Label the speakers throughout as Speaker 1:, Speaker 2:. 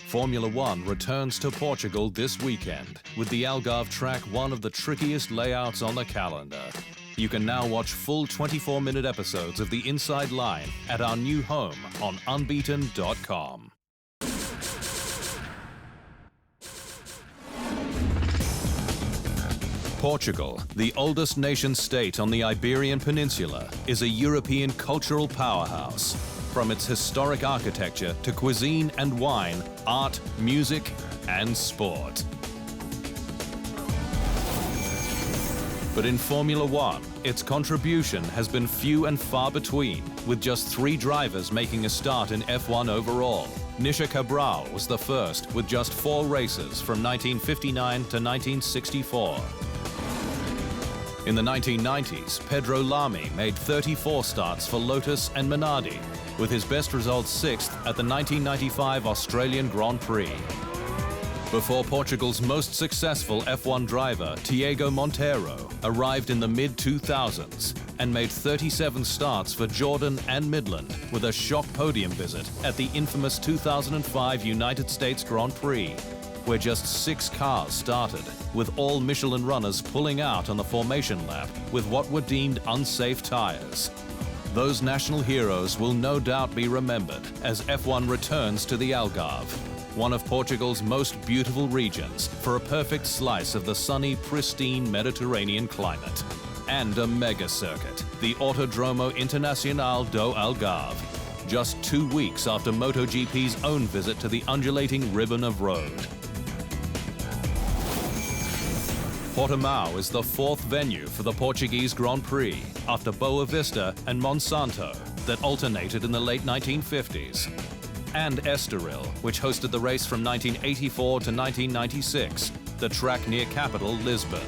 Speaker 1: Formula One returns to Portugal this weekend, with the Algarve track one of the trickiest layouts on the calendar. You can now watch full 24-minute episodes of The Inside Line at our new home on unbeaten.com. Portugal, the oldest nation-state on the Iberian peninsula, is a European cultural powerhouse. From its historic architecture to cuisine and wine, art, music, and sport. But in Formula One, its contribution has been few and far between, with just 3 drivers making a start in F1 overall. Nicha Cabral was the first, with just 4 races from 1959 to 1964. In the 1990s, Pedro Lamy made 34 starts for Lotus and Minardi, with his best result 6th at the 1995 Australian Grand Prix. Before Portugal's most successful F1 driver, Tiago Monteiro, arrived in the mid-2000s and made 37 starts for Jordan and Midland, with a shock podium visit at the infamous 2005 United States Grand Prix, where just 6 cars started, with all Michelin runners pulling out on the formation lap with what were deemed unsafe tires. Those national heroes will no doubt be remembered as F1 returns to the Algarve, one of Portugal's most beautiful regions, for a perfect slice of the sunny, pristine Mediterranean climate. And a mega circuit, the Autodromo Internacional do Algarve, just 2 weeks after MotoGP's own visit to the undulating ribbon of road. Portimão is the 4th venue for the Portuguese Grand Prix, after Boa Vista and Monsanto, that alternated in the late 1950s. And Estoril, which hosted the race from 1984 to 1996, the track near capital Lisbon.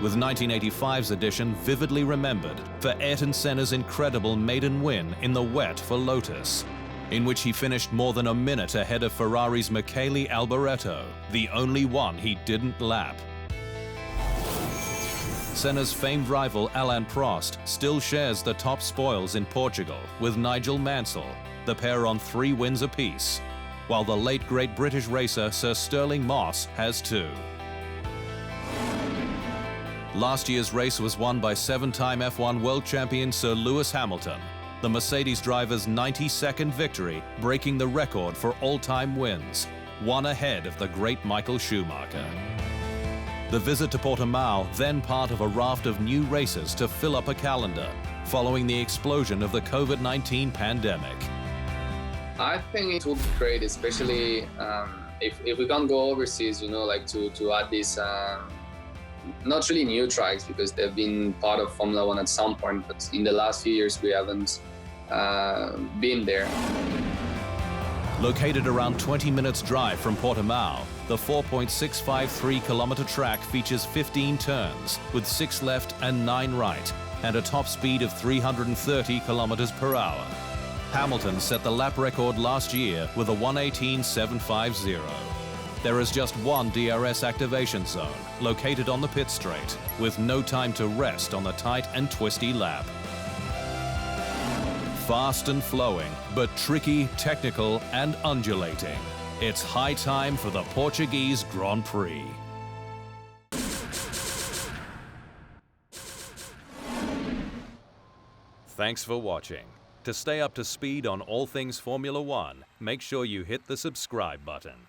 Speaker 1: With 1985's edition vividly remembered for Ayrton Senna's incredible maiden win in the wet for Lotus, in which he finished more than a minute ahead of Ferrari's Michele Alboreto, the only one he didn't lap. Senna's famed rival Alain Prost still shares the top spoils in Portugal with Nigel Mansell, the pair on 3 wins apiece, while the late great British racer Sir Stirling Moss has 2. Last year's race was won by 7-time F1 world champion Sir Lewis Hamilton, the Mercedes driver's 92nd victory, breaking the record for all-time wins, 1 ahead of the great Michael Schumacher. The visit to Portimão, then part of a raft of new races to fill up a calendar, following the explosion of the COVID-19 pandemic.
Speaker 2: I think it will be great, especially if we can't go overseas, like to add this, not really new tracks, because they've been part of Formula One at some point, but in the last few years we haven't been there.
Speaker 1: Located around 20 minutes drive from Portimão, the 4.653-kilometer track features 15 turns, with 6 left and 9 right, and a top speed of 330 kilometers per hour. Hamilton set the lap record last year with a 1:18.750. There is just one DRS activation zone, located on the pit straight, with no time to rest on the tight and twisty lap. Fast and flowing, but tricky, technical, and undulating. It's high time for the Portuguese Grand Prix. Thanks for watching. To stay up to speed on all things Formula One, make sure you hit the subscribe button.